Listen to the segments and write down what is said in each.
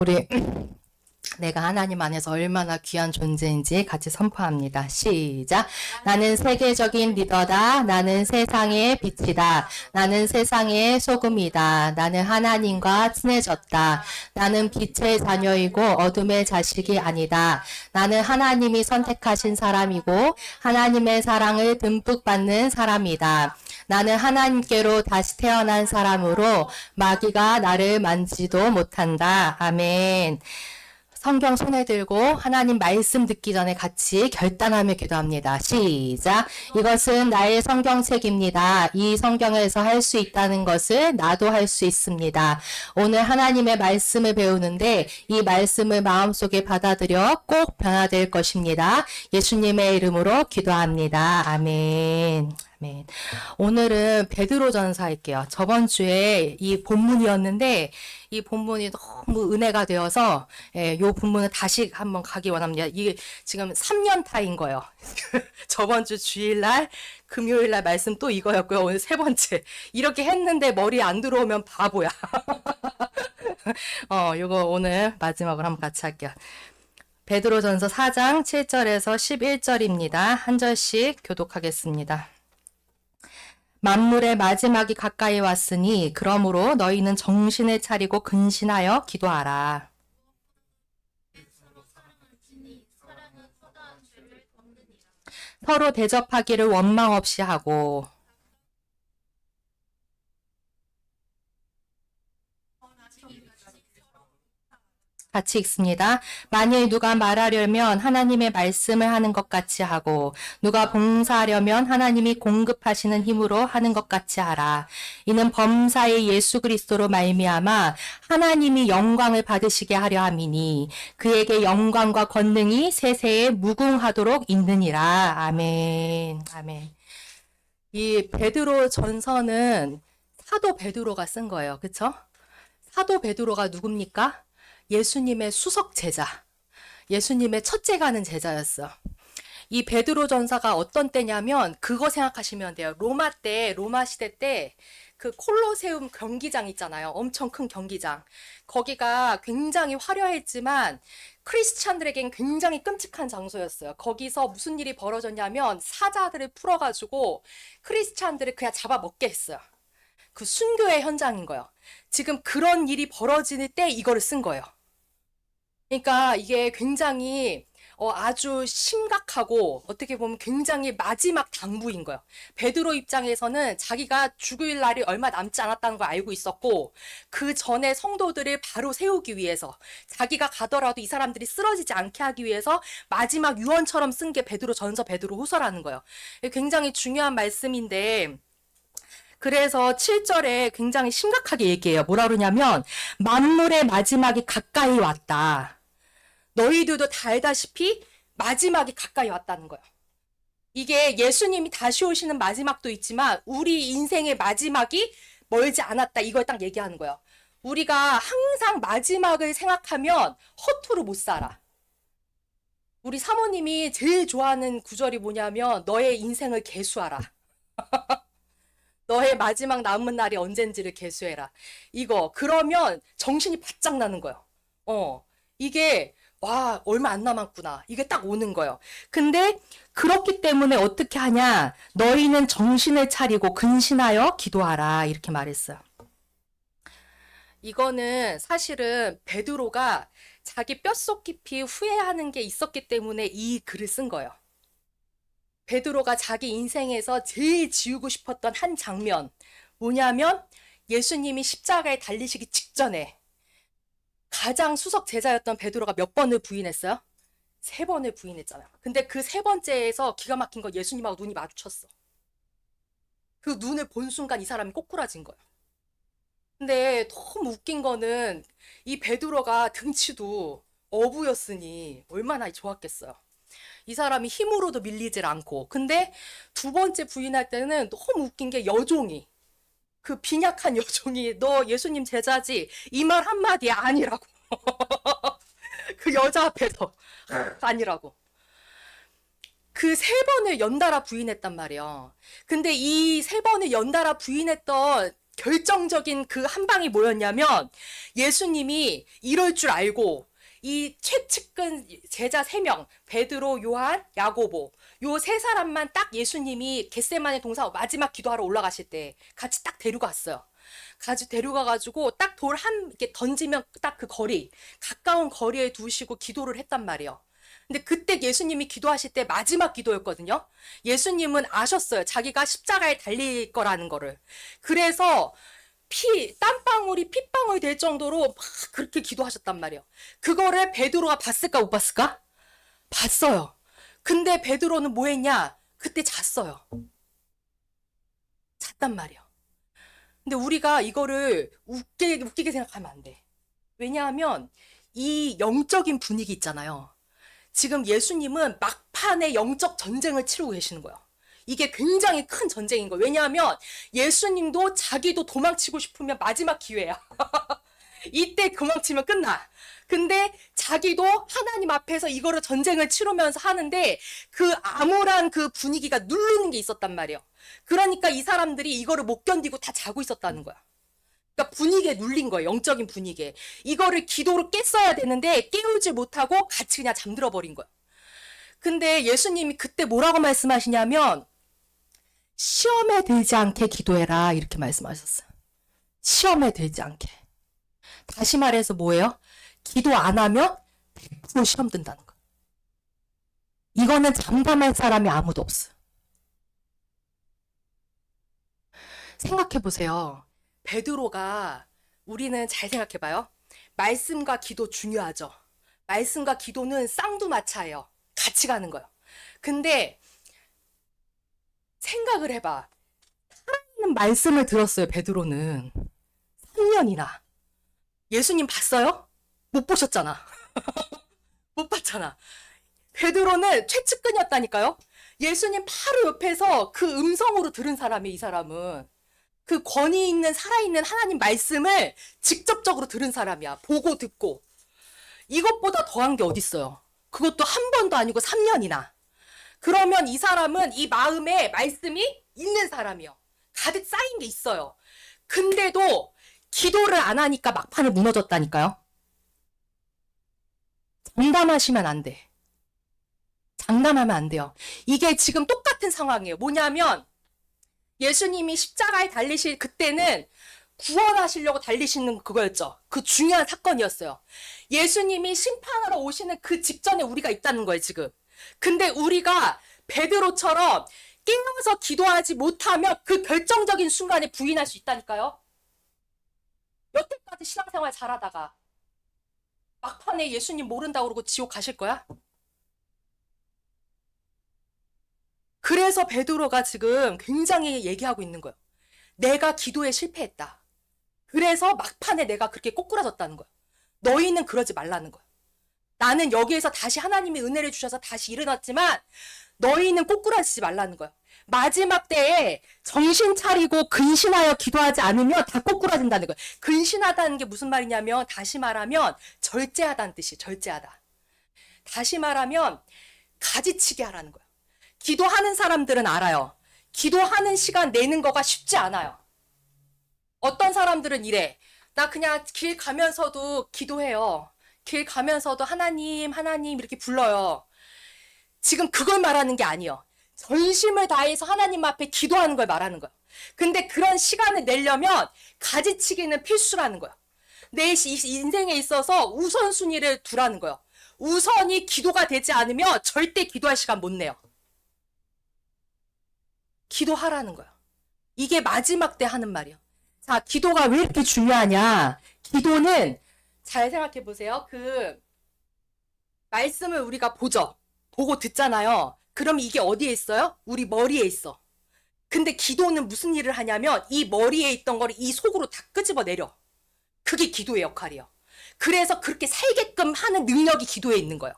우리 내가 하나님 안에서 얼마나 귀한 존재인지 같이 선포합니다. 시작. 나는 세계적인 리더다. 나는 세상의 빛이다. 나는 세상의 소금이다. 나는 하나님과 친해졌다. 나는 빛의 자녀이고 어둠의 자식이 아니다. 나는 하나님이 선택하신 사람이고 하나님의 사랑을 듬뿍 받는 사람이다. 나는 하나님께로 다시 태어난 사람으로 마귀가 나를 만지도 못한다. 아멘. 성경 손에 들고 하나님 말씀 듣기 전에 같이 결단하며 기도합니다. 시작. 이것은 나의 성경책입니다. 이 성경에서 할 수 있다는 것을 나도 할 수 있습니다. 오늘 하나님의 말씀을 배우는데 이 말씀을 마음속에 받아들여 꼭 변화될 것입니다. 예수님의 이름으로 기도합니다. 아멘. 아멘. 오늘은 베드로전서 할게요. 저번 주에 이 본문이었는데 이 본문이 너무 은혜가 되어서 이 본문을 다시 한번 가기 원합니다. 이게 지금 3년 타인 거예요. 저번 주 주일날, 금요일날 말씀 또 이거였고요. 오늘 세 번째. 이렇게 했는데 머리 안 들어오면 바보야. 이거 오늘 마지막으로 한번 같이 할게요. 베드로전서 4장 7절에서 11절입니다. 한 절씩 교독하겠습니다. 만물의 마지막이 가까이 왔으니 그러므로 너희는 정신을 차리고 근신하여 기도하라. 서로 대접하기를 원망 없이 하고 같이 읽습니다. 만일 누가 말하려면 하나님의 말씀을 하는 것 같이 하고 누가 봉사하려면 하나님이 공급하시는 힘으로 하는 것 같이 하라. 이는 범사의 예수 그리스도로 말미암아 하나님이 영광을 받으시게 하려 함이니 그에게 영광과 권능이 세세에 무궁하도록 있느니라. 아멘. 아멘. 이 베드로 전서는 사도 베드로가 쓴 거예요. 그쵸? 사도 베드로가 누굽니까? 예수님의 수석 제자, 예수님의 첫째 가는 제자였어. 이 베드로 전사가 어떤 때냐면 그거 생각하시면 돼요. 로마 시대 때 그 콜로세움 경기장 있잖아요. 엄청 큰 경기장. 거기가 굉장히 화려했지만 크리스찬들에겐 굉장히 끔찍한 장소였어요. 거기서 무슨 일이 벌어졌냐면 사자들을 풀어가지고 크리스찬들을 그냥 잡아먹게 했어요. 그 순교의 현장인 거예요. 지금 그런 일이 벌어지는 때 이거를 쓴 거예요. 그러니까 이게 굉장히 아주 심각하고 어떻게 보면 굉장히 마지막 당부인 거예요. 베드로 입장에서는 자기가 죽을 날이 얼마 남지 않았다는 걸 알고 있었고 그 전에 성도들을 바로 세우기 위해서 자기가 가더라도 이 사람들이 쓰러지지 않게 하기 위해서 마지막 유언처럼 쓴 게 베드로 전서 베드로 후서라는 거예요. 굉장히 중요한 말씀인데 그래서 7절에 굉장히 심각하게 얘기해요. 뭐라 그러냐면 만물의 마지막이 가까이 왔다. 너희들도 다 알다시피 마지막이 가까이 왔다는 거예요. 이게 예수님이 다시 오시는 마지막도 있지만 우리 인생의 마지막이 멀지 않았다. 이걸 딱 얘기하는 거예요. 우리가 항상 마지막을 생각하면 허투루 못 살아. 우리 사모님이 제일 좋아하는 구절이 뭐냐면 너의 인생을 계수하라. 너의 마지막 남은 날이 언젠지를 계수해라. 이거 그러면 정신이 바짝 나는 거예요. 이게 와 얼마 안 남았구나. 이게 딱 오는 거예요. 근데 그렇기 때문에 어떻게 하냐. 너희는 정신을 차리고 근신하여 기도하라. 이렇게 말했어요. 이거는 사실은 베드로가 자기 뼛속 깊이 후회하는 게 있었기 때문에 이 글을 쓴 거예요. 베드로가 자기 인생에서 제일 지우고 싶었던 한 장면 뭐냐면 예수님이 십자가에 달리시기 직전에 가장 수석 제자였던 베드로가 몇 번을 부인했어요? 3번을 부인했잖아요. 근데 그 3번째에서 기가 막힌 거 예수님하고 눈이 마주쳤어. 그 눈을 본 순간 이 사람이 꼬꾸라진 거예요. 근데 너무 웃긴 거는 이 베드로가 등치도 어부였으니 얼마나 좋았겠어요. 이 사람이 힘으로도 밀리질 않고 근데 2번째 부인할 때는 너무 웃긴 게 여종이 그 빈약한 여종이 너 예수님 제자지? 이 말 한마디 아니라고. 그 여자 앞에서 아니라고. 그 3번을 연달아 부인했단 말이에요. 근데 이 3번을 연달아 부인했던 결정적인 그 한 방이 뭐였냐면 예수님이 이럴 줄 알고 이 최측근 제자 3명, 베드로, 요한, 야고보, 요 3사람만 딱 예수님이 겟세마네 동산 마지막 기도하러 올라가실 때 같이 딱 데려갔어요. 같이 데려가가지고 딱 돌 이렇게 던지면 딱 그 거리, 가까운 거리에 두시고 기도를 했단 말이에요. 근데 그때 예수님이 기도하실 때 마지막 기도였거든요. 예수님은 아셨어요. 자기가 십자가에 달릴 거라는 거를. 그래서 땀방울이 핏방울이 될 정도로 막 그렇게 기도하셨단 말이에요. 그거를 베드로가 봤을까 못 봤을까? 봤어요. 근데 베드로는 뭐 했냐? 그때 잤어요. 잤단 말이에요. 근데 우리가 이거를 웃기게 생각하면 안 돼. 왜냐하면 이 영적인 분위기 있잖아요. 지금 예수님은 막판에 영적 전쟁을 치르고 계시는 거예요. 이게 굉장히 큰 전쟁인 거예요. 왜냐하면 예수님도 자기도 도망치고 싶으면 마지막 기회야. 이때 도망치면 끝나. 근데 자기도 하나님 앞에서 이거를 전쟁을 치르면서 하는데 그 암울한 그 분위기가 누르는 게 있었단 말이에요. 그러니까 이 사람들이 이거를 못 견디고 다 자고 있었다는 거야. 그러니까 분위기에 눌린 거예요. 영적인 분위기에. 이거를 기도로 깼어야 되는데 깨우지 못하고 같이 그냥 잠들어 버린 거예요. 근데 예수님이 그때 뭐라고 말씀하시냐면 시험에 들지 않게 기도해라 이렇게 말씀하셨어요. 시험에 들지 않게. 다시 말해서 뭐예요? 기도 안 하면 100% 시험 든다는 거예요. 이거는 장담할 사람이 아무도 없어요. 생각해 보세요. 베드로가 우리는 잘 생각해 봐요. 말씀과 기도 중요하죠. 말씀과 기도는 쌍두마차예요. 같이 가는 거예요. 근데 생각을 해봐. 살아있는 말씀을 들었어요. 베드로는 3년이나. 예수님 봤어요? 못 보셨잖아. 못 봤잖아. 베드로는 최측근이었다니까요. 예수님 바로 옆에서 그 음성으로 들은 사람이 이 사람은. 그 권위 있는 살아있는 하나님 말씀을 직접적으로 들은 사람이야. 보고 듣고. 이것보다 더한 게 어딨어요. 그것도 한 번도 아니고 3년이나. 그러면 이 사람은 이 마음에 말씀이 있는 사람이요. 가득 쌓인 게 있어요. 근데도 기도를 안 하니까 막판에 무너졌다니까요. 장담하시면 안 돼. 장담하면 안 돼요. 이게 지금 똑같은 상황이에요. 뭐냐면 예수님이 십자가에 달리실 그때는 구원하시려고 달리시는 그거였죠. 그 중요한 사건이었어요. 예수님이 심판하러 오시는 그 직전에 우리가 있다는 거예요, 지금. 근데 우리가 베드로처럼 깨어서 기도하지 못하면 그 결정적인 순간에 부인할 수 있다니까요. 여태까지 신앙생활 잘하다가 막판에 예수님 모른다고 그러고 지옥 가실 거야? 그래서 베드로가 지금 굉장히 얘기하고 있는 거예요. 내가 기도에 실패했다. 그래서 막판에 내가 그렇게 꼬꾸라졌다는 거예요. 너희는 그러지 말라는 거예요. 나는 여기에서 다시 하나님이 은혜를 주셔서 다시 일어났지만 너희는 꼬꾸라지지 말라는 거예요. 마지막 때에 정신 차리고 근신하여 기도하지 않으면 다 꼬꾸라진다는 거예요. 근신하다는 게 무슨 말이냐면 다시 말하면 절제하다는 뜻이에요. 절제하다. 다시 말하면 가지치기 하라는 거예요. 기도하는 사람들은 알아요. 기도하는 시간 내는 거가 쉽지 않아요. 어떤 사람들은 이래. 나 그냥 길 가면서도 기도해요. 길 가면서도 하나님, 하나님 이렇게 불러요. 지금 그걸 말하는 게 아니에요. 전심을 다해서 하나님 앞에 기도하는 걸 말하는 거예요. 근데 그런 시간을 내려면 가지치기는 필수라는 거예요. 내 인생에 있어서 우선순위를 두라는 거예요. 우선이 기도가 되지 않으면 절대 기도할 시간 못 내요. 기도하라는 거예요. 이게 마지막 때 하는 말이에요. 자, 기도가 왜 이렇게 중요하냐? 기도는 잘 생각해 보세요. 그 말씀을 우리가 보죠. 보고 듣잖아요. 그럼 이게 어디에 있어요? 우리 머리에 있어. 근데 기도는 무슨 일을 하냐면 이 머리에 있던 거를 이 속으로 다 끄집어 내려. 그게 기도의 역할이에요. 그래서 그렇게 살게끔 하는 능력이 기도에 있는 거예요.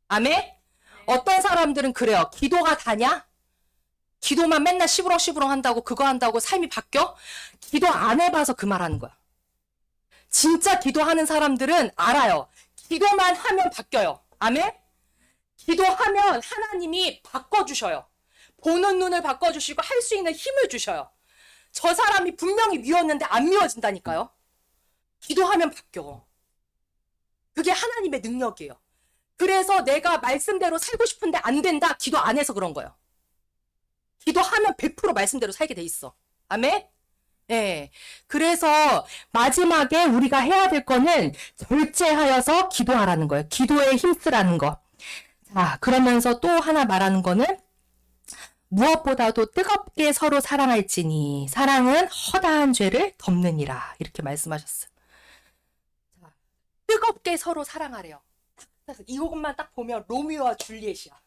아멘? 어떤 사람들은 그래요. 기도가 다냐? 기도만 맨날 시부렁시부렁 한다고 그거 한다고 삶이 바뀌어? 기도 안 해봐서 그 말 하는 거야. 진짜 기도하는 사람들은 알아요. 기도만 하면 바뀌어요. 아멘? 기도하면 하나님이 바꿔주셔요. 보는 눈을 바꿔주시고 할 수 있는 힘을 주셔요. 저 사람이 분명히 미웠는데 안 미워진다니까요. 기도하면 바뀌어. 그게 하나님의 능력이에요. 그래서 내가 말씀대로 살고 싶은데 안 된다. 기도 안 해서 그런 거예요. 기도하면 100% 말씀대로 살게 돼 있어. 아멘? 네. 그래서 마지막에 우리가 해야 될 거는 절제하여서 기도하라는 거예요. 기도에 힘쓰라는 거. 자, 그러면서 또 하나 말하는 거는 무엇보다도 뜨겁게 서로 사랑할지니 사랑은 허다한 죄를 덮느니라. 이렇게 말씀하셨어요. 자, 뜨겁게 서로 사랑하래요. 이것만 딱 보면 로미오와 줄리엣이야.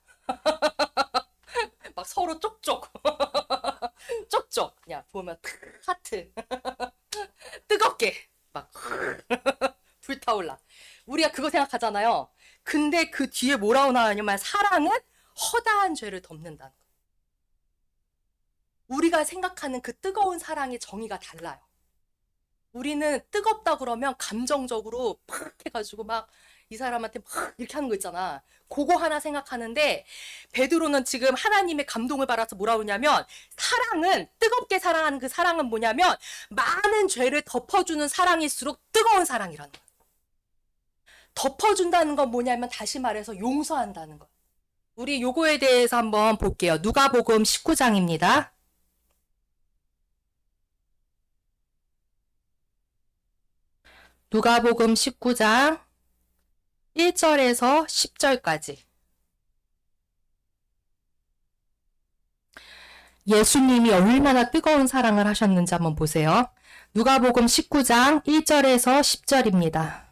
막 서로 쪽쪽. 쪽쪽. 그냥 보면 하트. 뜨겁게 막 불타올라. 우리가 그거 생각하잖아요. 근데 그 뒤에 뭐라고 나오냐면 사랑은 허다한 죄를 덮는다는 거. 우리가 생각하는 그 뜨거운 사랑의 정의가 달라요. 우리는 뜨겁다 그러면 감정적으로 팍 해가지고 막 이 사람한테 막 이렇게 하는 거 있잖아. 그거 하나 생각하는데 베드로는 지금 하나님의 감동을 받아서 뭐라고 하냐면 사랑은 뜨겁게 사랑하는 그 사랑은 뭐냐면 많은 죄를 덮어주는 사랑일수록 뜨거운 사랑이라는 거야. 덮어준다는 건 뭐냐면 다시 말해서 용서한다는 거. 우리 요거에 대해서 한번 볼게요. 누가복음 19장입니다. 누가복음 19장 1절에서 10절까지. 예수님이 얼마나 뜨거운 사랑을 하셨는지 한번 보세요. 누가복음 19장 1절에서 10절입니다.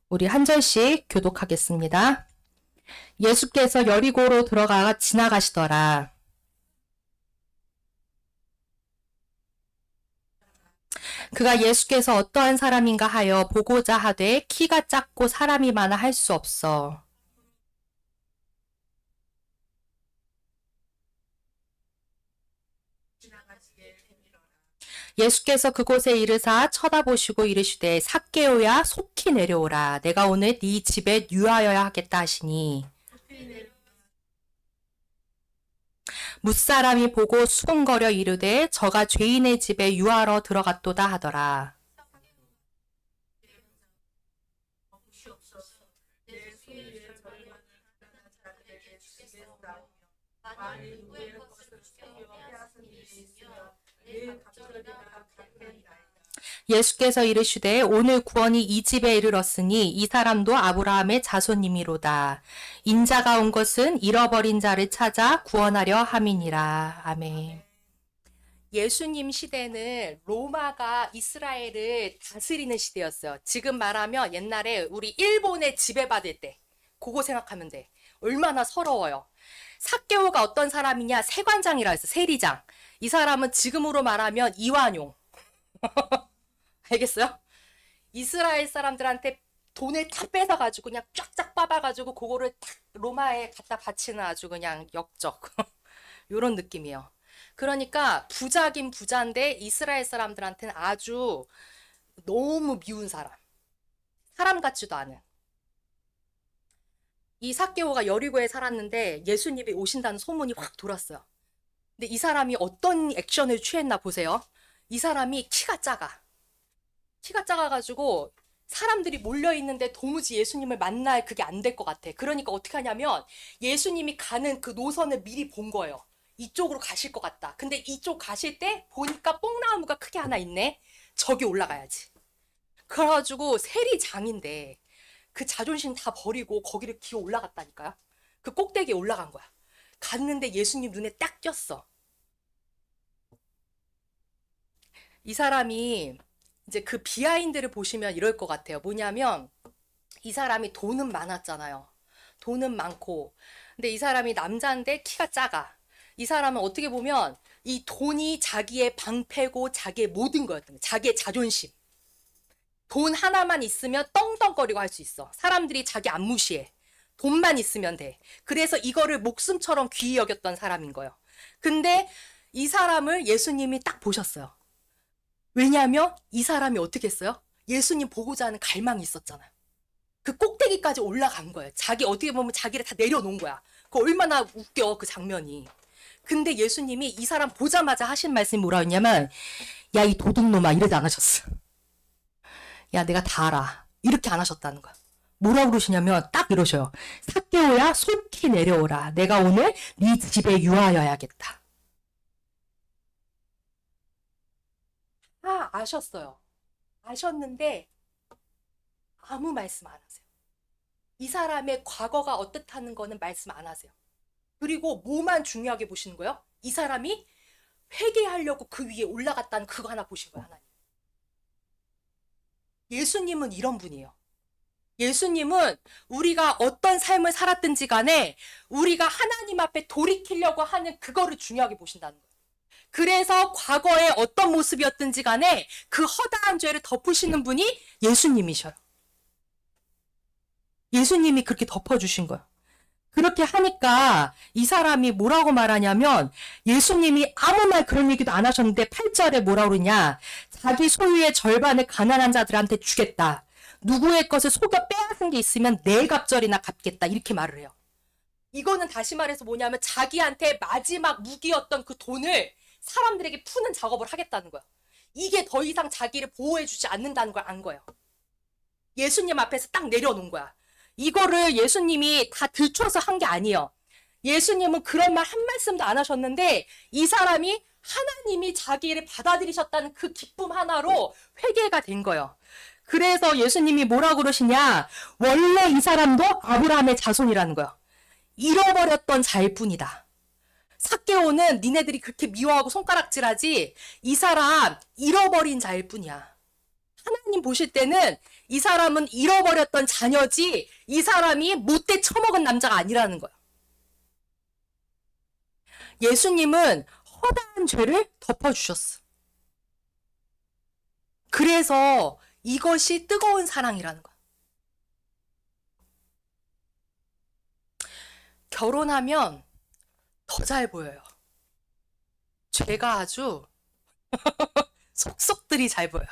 우리 한 절씩 교독하겠습니다. 예수께서 여리고로 들어가 지나가시더라. 그가 예수께서 어떠한 사람인가 하여 보고자 하되 키가 작고 사람이 많아 할 수 없어. 예수께서 그곳에 이르사 쳐다보시고 이르시되 삭개오야 속히 내려오라. 내가 오늘 네 집에 유하여야 하겠다 하시니 뭇사람이 보고 수군거려 이르되 저가 죄인의 집에 유하러 들어갔도다 하더라. 예수께서 이르시되 오늘 구원이 이 집에 이르렀으니 이 사람도 아브라함의 자손님이로다. 인자가 온 것은 잃어버린 자를 찾아 구원하려 함이니라. 아멘. 예수님 시대는 로마가 이스라엘을 다스리는 시대였어요. 지금 말하면 옛날에 우리 일본의 지배받을 때 그거 생각하면 돼. 얼마나 서러워요. 삭개오가 어떤 사람이냐? 세관장이라 해서 세리장. 이 사람은 지금으로 말하면 이완용. 알겠어요? 이스라엘 사람들한테 돈을 다 뺏어가지고 그냥 쫙쫙 뽑아가지고 그거를 탁 로마에 갖다 바치는 아주 그냥 역적. 요런 느낌이에요. 그러니까 부자긴 부자인데 이스라엘 사람들한테는 아주 너무 미운 사람. 사람 같지도 않은. 이 삭개오가 여리고에 살았는데 예수님이 오신다는 소문이 확 돌았어요. 근데 이 사람이 어떤 액션을 취했나 보세요. 이 사람이 키가 작아. 키가 작아가지고 사람들이 몰려있는데 도무지 예수님을 만날 그게 안 될 것 같아. 그러니까 어떻게 하냐면 예수님이 가는 그 노선을 미리 본 거예요. 이쪽으로 가실 것 같다. 근데 이쪽 가실 때 보니까 뽕나무가 크게 하나 있네. 저기 올라가야지. 그래가지고 세리장인데 그 자존심 다 버리고 거기를 기어 올라갔다니까요. 그 꼭대기에 올라간 거야. 갔는데 예수님 눈에 딱 띄었어. 이 사람이 이제 그 비하인드를 보시면 이럴 것 같아요. 뭐냐면 이 사람이 돈은 많았잖아요. 돈은 많고. 근데 이 사람이 남자인데 키가 작아. 이 사람은 어떻게 보면 이 돈이 자기의 방패고 자기의 모든 거였던 거예요. 자기의 자존심. 돈 하나만 있으면 떵떵거리고 할 수 있어. 사람들이 자기 안 무시해. 돈만 있으면 돼. 그래서 이거를 목숨처럼 귀히 여겼던 사람인 거예요. 근데 이 사람을 예수님이 딱 보셨어요. 왜냐하면 이 사람이 어떻게 했어요? 예수님 보고자 하는 갈망이 있었잖아요. 그 꼭대기까지 올라간 거예요. 자기 어떻게 보면 자기를 다 내려놓은 거야. 그 얼마나 웃겨 그 장면이. 근데 예수님이 이 사람 보자마자 하신 말씀이 뭐라 했냐면, 야, 이 도둑놈아, 이러지 않으셨어. 야, 내가 다 알아. 이렇게 안 하셨다는 거야. 뭐라 그러시냐면 딱 이러셔요. 삭개오야, 속히 내려오라. 내가 오늘 네 집에 유하여야겠다. 다 아셨어요. 아셨는데 아무 말씀 안 하세요. 이 사람의 과거가 어떻다는 거는 말씀 안 하세요. 그리고 뭐만 중요하게 보시는 거예요? 이 사람이 회개하려고 그 위에 올라갔다는 그거 하나 보신 거예요, 하나님. 예수님은 이런 분이에요. 예수님은 우리가 어떤 삶을 살았든지 간에 우리가 하나님 앞에 돌이키려고 하는 그거를 중요하게 보신다는 거예요. 그래서 과거에 어떤 모습이었든지 간에 그 허다한 죄를 덮으시는 분이 예수님이셔요. 예수님이 그렇게 덮어주신 거예요. 그렇게 하니까 이 사람이 뭐라고 말하냐면 예수님이 아무 말 그런 얘기도 안 하셨는데 8절에 뭐라고 그러냐. 자기 소유의 절반을 가난한 자들한테 주겠다. 누구의 것을 속여 빼앗은 게 있으면 네 갑절이나 갚겠다. 이렇게 말을 해요. 이거는 다시 말해서 뭐냐면 자기한테 마지막 무기였던 그 돈을 사람들에게 푸는 작업을 하겠다는 거예요. 이게 더 이상 자기를 보호해주지 않는다는 걸 안 거예요. 예수님 앞에서 딱 내려놓은 거야. 이거를 예수님이 다 들춰서 한 게 아니에요. 예수님은 그런 말 한 말씀도 안 하셨는데 이 사람이 하나님이 자기를 받아들이셨다는 그 기쁨 하나로 회개가 된 거예요. 그래서 예수님이 뭐라고 그러시냐. 원래 이 사람도 아브라함의 자손이라는 거예요. 잃어버렸던 자일 뿐이다. 삭개오는 니네들이 그렇게 미워하고 손가락질하지 이 사람 잃어버린 자일 뿐이야. 하나님 보실 때는 이 사람은 잃어버렸던 자녀지 이 사람이 못돼 처먹은 남자가 아니라는 거야. 예수님은 허다한 죄를 덮어주셨어. 그래서 이것이 뜨거운 사랑이라는 거야. 결혼하면 더 잘 보여요. 죄가 아주 속속들이 잘 보여요.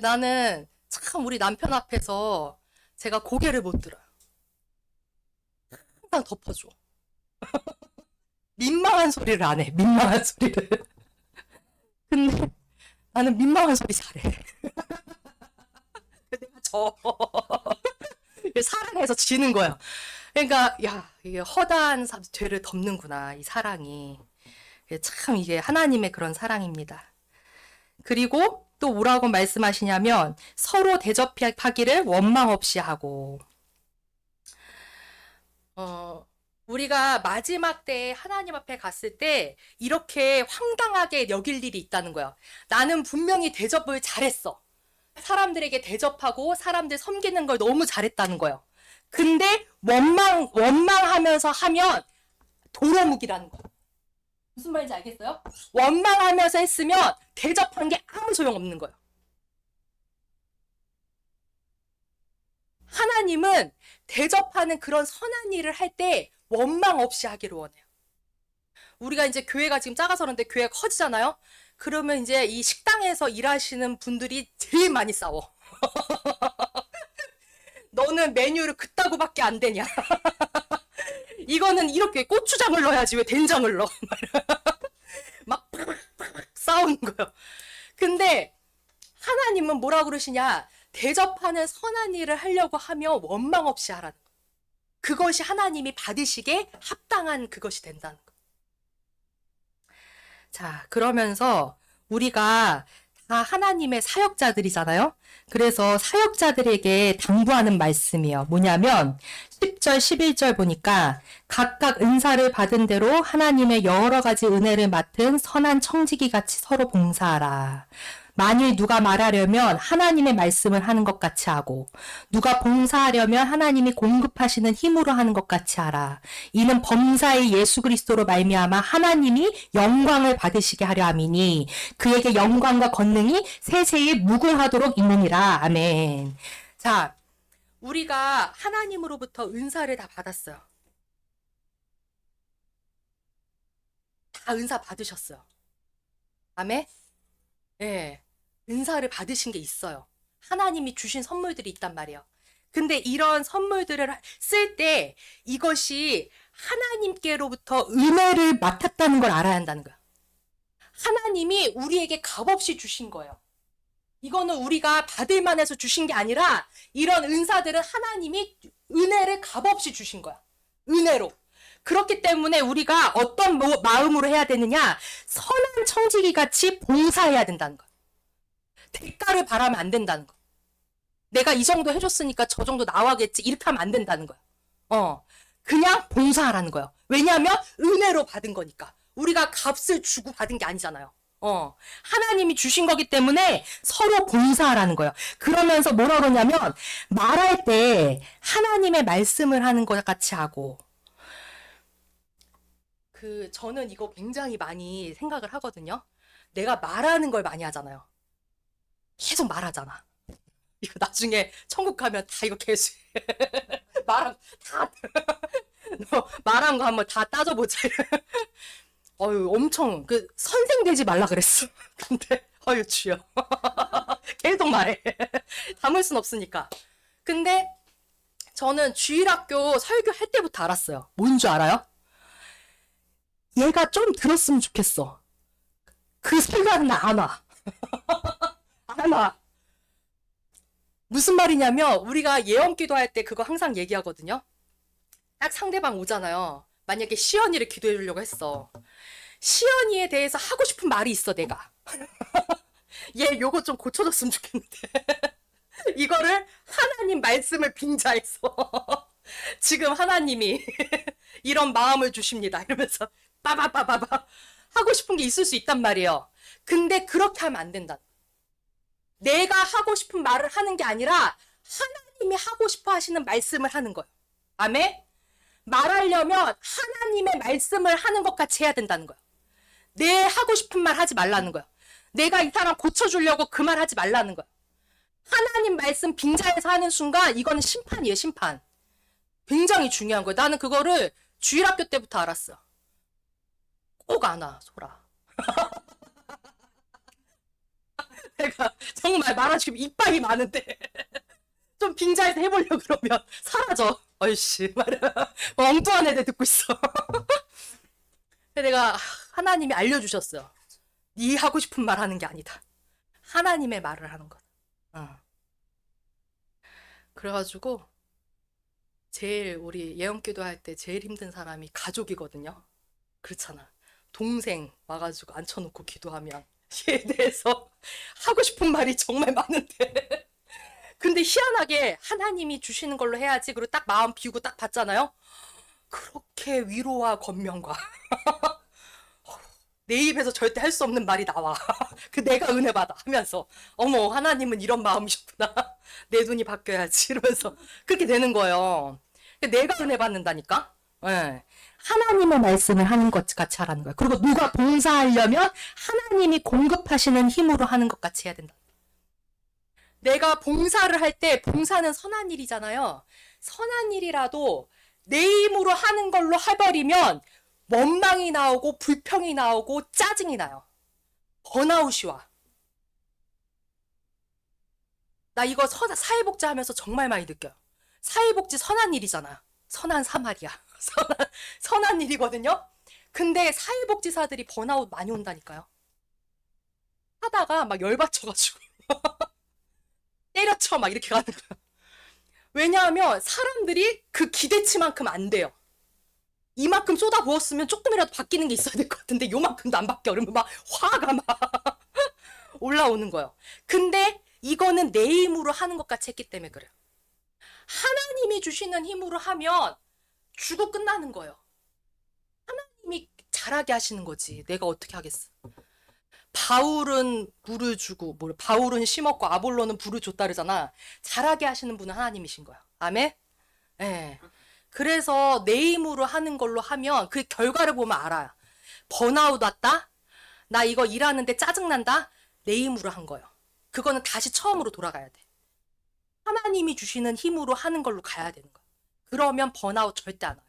나는 참 우리 남편 앞에서 제가 고개를 못 들어요. 항상 덮어줘. 민망한 소리를 안 해. 민망한 소리를. 근데 나는 민망한 소리 잘해. 내가 사랑해서 지는 거야. 그러니까 야 이게 허다한 죄를 덮는구나. 이 사랑이. 참 이게 하나님의 그런 사랑입니다. 그리고 또 뭐라고 말씀하시냐면 서로 대접하기를 원망 없이 하고 우리가 마지막 때에 하나님 앞에 갔을 때 이렇게 황당하게 여길 일이 있다는 거야. 나는 분명히 대접을 잘했어. 사람들에게 대접하고 사람들 섬기는 걸 너무 잘했다는 거예요. 근데 원망하면서 하면 도루묵이라는 거야. 무슨 말인지 알겠어요? 원망하면서 했으면 대접한 게 아무 소용없는 거예요. 하나님은 대접하는 그런 선한 일을 할 때 원망 없이 하기를 원해요. 우리가 이제 교회가 지금 작아서 그런데 교회가 커지잖아요? 그러면 이제 이 식당에서 일하시는 분들이 제일 많이 싸워. 너는 메뉴를 그따구밖에 안 되냐? 이거는 이렇게 고추장을 넣어야지 왜 된장을 넣어? 막 싸우는 거예요. 근데 하나님은 뭐라 그러시냐? 대접하는 선한 일을 하려고 하면 원망 없이 하라는 거. 그것이 하나님이 받으시게 합당한 그것이 된다는 거. 자, 그러면서 우리가 다 하나님의 사역자들이잖아요. 그래서 사역자들에게 당부하는 말씀이에요. 뭐냐면 10절, 11절 보니까 각각 은사를 받은 대로 하나님의 여러 가지 은혜를 맡은 선한 청지기 같이 서로 봉사하라. 만일 누가 말하려면 하나님의 말씀을 하는 것 같이 하고 누가 봉사하려면 하나님이 공급하시는 힘으로 하는 것 같이 하라. 이는 범사의 예수 그리스도로 말미암아 하나님이 영광을 받으시게 하려 함이니 그에게 영광과 권능이 세세히 무궁하도록 있느니라. 아멘. 자, 우리가 하나님으로부터 은사를 다 받았어요. 다 은사 받으셨어요. 아멘. 예, 은사를 받으신 게 있어요. 하나님이 주신 선물들이 있단 말이에요. 근데 이런 선물들을 쓸 때 이것이 하나님께로부터 은혜를 맡았다는 걸 알아야 한다는 거야. 하나님이 우리에게 값없이 주신 거예요. 이거는 우리가 받을만 해서 주신 게 아니라 이런 은사들은 하나님이 은혜를 값없이 주신 거야. 은혜로. 그렇기 때문에 우리가 어떤 마음으로 해야 되느냐? 선한 청지기 같이 봉사해야 된다는 거야. 대가를 바라면 안 된다는 거. 내가 이 정도 해줬으니까 저 정도 나와겠지. 이렇게 하면 안 된다는 거야. 그냥 봉사하라는 거예요. 왜냐하면 은혜로 받은 거니까. 우리가 값을 주고 받은 게 아니잖아요. 하나님이 주신 거기 때문에 서로 봉사하라는 거예요. 그러면서 뭐라 그러냐면 말할 때 하나님의 말씀을 하는 것 같이 하고 저는 이거 굉장히 많이 생각을 하거든요. 내가 말하는 걸 많이 하잖아요. 계속 말하잖아. 이거 나중에 천국 가면 다 이거 계속 말한 다 너 말한 거 한번 다 따져보자. 엄청 선생 되지 말라 그랬어. 근데 주여 계속 말해. 담을 순 없으니까. 근데 저는 주일학교 설교할 때부터 알았어요. 뭔 줄 알아요? 얘가 좀 들었으면 좋겠어. 그 생각은 안 와. 안 와. 무슨 말이냐면 우리가 예언기도 할 때 그거 항상 얘기하거든요. 딱 상대방 오잖아요. 만약에 시연이를 기도해 주려고 했어. 시연이에 대해서 하고 싶은 말이 있어, 내가. 얘 요거 좀 고쳐줬으면 좋겠는데. 이거를 하나님 말씀을 빙자해서 지금 하나님이 이런 마음을 주십니다. 이러면서 빠바바바바 하고 싶은 게 있을 수 있단 말이에요. 근데 그렇게 하면 안 된다. 내가 하고 싶은 말을 하는 게 아니라 하나님이 하고 싶어 하시는 말씀을 하는 거예요. 아멘? 말하려면 하나님의 말씀을 하는 것 같이 해야 된다는 거예요. 내 하고 싶은 말 하지 말라는 거예요. 내가 이 사람 고쳐주려고 그 말 하지 말라는 거예요. 하나님 말씀 빙자해서 하는 순간 이거는 심판이에요, 심판. 굉장히 중요한 거예요. 나는 그거를 주일학교 때부터 알았어. 꼭 안 와, 소라. 내가 정말 말하시면 이빨이 많은데 좀 빙자해서 해보려고 그러면 사라져. 어이씨 말이야. 엉뚱한 애들 듣고 있어. 근데 내가 하나님이 알려주셨어요. 네 하고 싶은 말 하는 게 아니다. 하나님의 말을 하는 거다. 그래가지고 제일 우리 예언기도 할 때 제일 힘든 사람이 가족이거든요. 그렇잖아. 동생 와가지고 앉혀놓고 기도하면 얘에 대해서 하고 싶은 말이 정말 많은데 근데 희한하게 하나님이 주시는 걸로 해야지. 그리고 딱 마음 비우고 딱 받잖아요. 그렇게 위로와 권면과 내 입에서 절대 할 수 없는 말이 나와. 내가 은혜 받아 하면서 어머 하나님은 이런 마음이셨구나. 내 눈이 바뀌어야지 이러면서 그렇게 되는 거예요. 내가 은혜 받는다니까. 네. 하나님의 말씀을 하는 것 같이 하라는 거예요. 그리고 누가 봉사하려면 하나님이 공급하시는 힘으로 하는 것 같이 해야 된다. 내가 봉사를 할 때 봉사는 선한 일이잖아요. 선한 일이라도 내 힘으로 하는 걸로 해버리면 원망이 나오고 불평이 나오고 짜증이 나요. 번아웃이 와. 나 이거 사회복지 하면서 정말 많이 느껴요. 사회복지 선한 일이잖아. 선한 사마리아. 선한 일이거든요. 근데 사회복지사들이 번아웃 많이 온다니까요. 하다가 막 열받쳐가지고 때려쳐 막 이렇게 가는 거야. 왜냐하면 사람들이 그 기대치만큼 안 돼요. 이만큼 쏟아부었으면 조금이라도 바뀌는 게 있어야 될 것 같은데 요만큼도 안 바뀌어. 그러면 막 화가 막 올라오는 거예요. 근데 이거는 내 힘으로 하는 것 같이 했기 때문에 그래요. 하나님이 주시는 힘으로 하면 주고 끝나는 거예요. 하나님이 잘하게 하시는 거지. 내가 어떻게 하겠어. 바울은 물을 주고 바울은 심었고 아볼로는 불을 줬다 그러잖아. 잘하게 하시는 분은 하나님이신 거야. 아멘? 네. 그래서 내 힘으로 하는 걸로 하면 그 결과를 보면 알아요. 번아웃 왔다? 나 이거 일하는데 짜증난다? 내 힘으로 한 거예요. 그거는 다시 처음으로 돌아가야 돼. 하나님이 주시는 힘으로 하는 걸로 가야 되는 거야. 그러면 번아웃 절대 안 와요.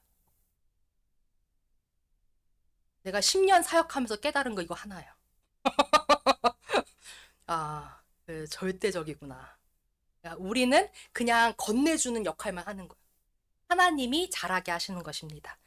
내가 10년 사역하면서 깨달은 거 이거 하나예요. 절대적이구나. 우리는 그냥 건네주는 역할만 하는 거예요. 하나님이 잘하게 하시는 것입니다.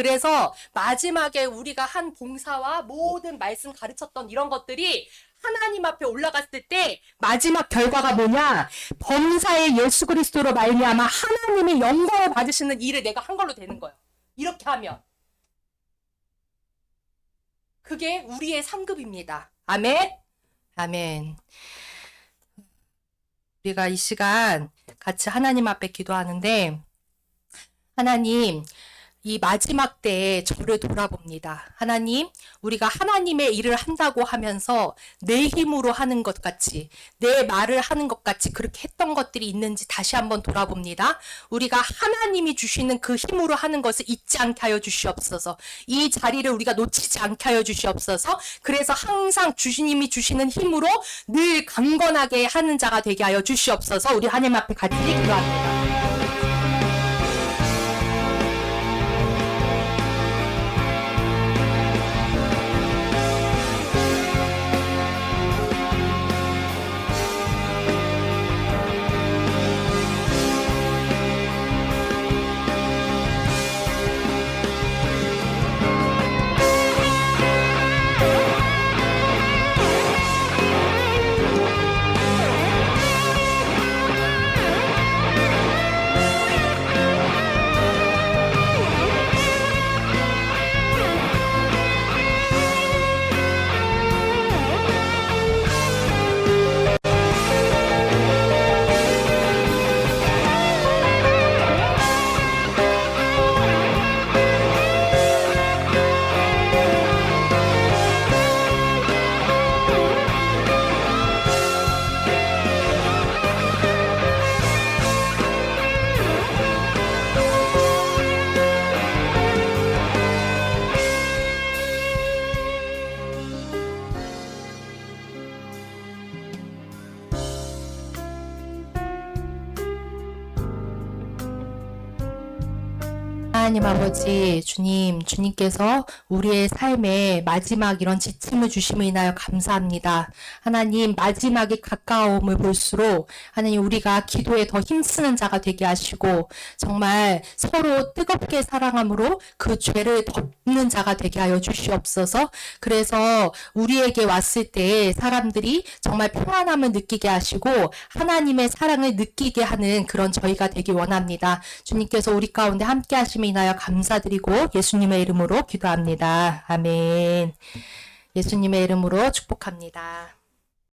그래서 마지막에 우리가 한 봉사와 모든 말씀 가르쳤던 이런 것들이 하나님 앞에 올라갔을 때 마지막 결과가 뭐냐? 범사의 예수 그리스도로 말미암아 하나님의 영광을 받으시는 일을 내가 한 걸로 되는 거예요. 이렇게 하면 그게 우리의 상급입니다. 아멘. 아멘. 우리가 이 시간 같이 하나님 앞에 기도하는데, 하나님, 이 마지막 때에 저를 돌아봅니다. 하나님, 우리가 하나님의 일을 한다고 하면서 내 힘으로 하는 것 같이, 내 말을 하는 것 같이 그렇게 했던 것들이 있는지 다시 한번 돌아봅니다. 우리가 하나님이 주시는 그 힘으로 하는 것을 잊지 않게 하여 주시옵소서. 이 자리를 우리가 놓치지 않게 하여 주시옵소서. 그래서 항상 주님이 주시는 힘으로 늘 강건하게 하는 자가 되게 하여 주시옵소서. 우리 하나님 앞에 같이 기도합니다. 하나님 아버지, 주님께서 우리의 삶에 마지막 이런 지침을 주심을 인하여 감사합니다. 하나님, 마지막에 가까움을 볼수록 하나님 우리가 기도에 더 힘쓰는 자가 되게 하시고 정말 서로 뜨겁게 사랑함으로 그 죄를 덮는 자가 되게 하여 주시옵소서. 그래서 우리에게 왔을 때 사람들이 정말 평안함을 느끼게 하시고 하나님의 사랑을 느끼게 하는 그런 저희가 되길 원합니다. 주님께서 우리 가운데 함께 하심을 인하여 감사드리고 예수님의 이름으로 기도합니다. 아멘. 예수님의 이름으로 축복합니다.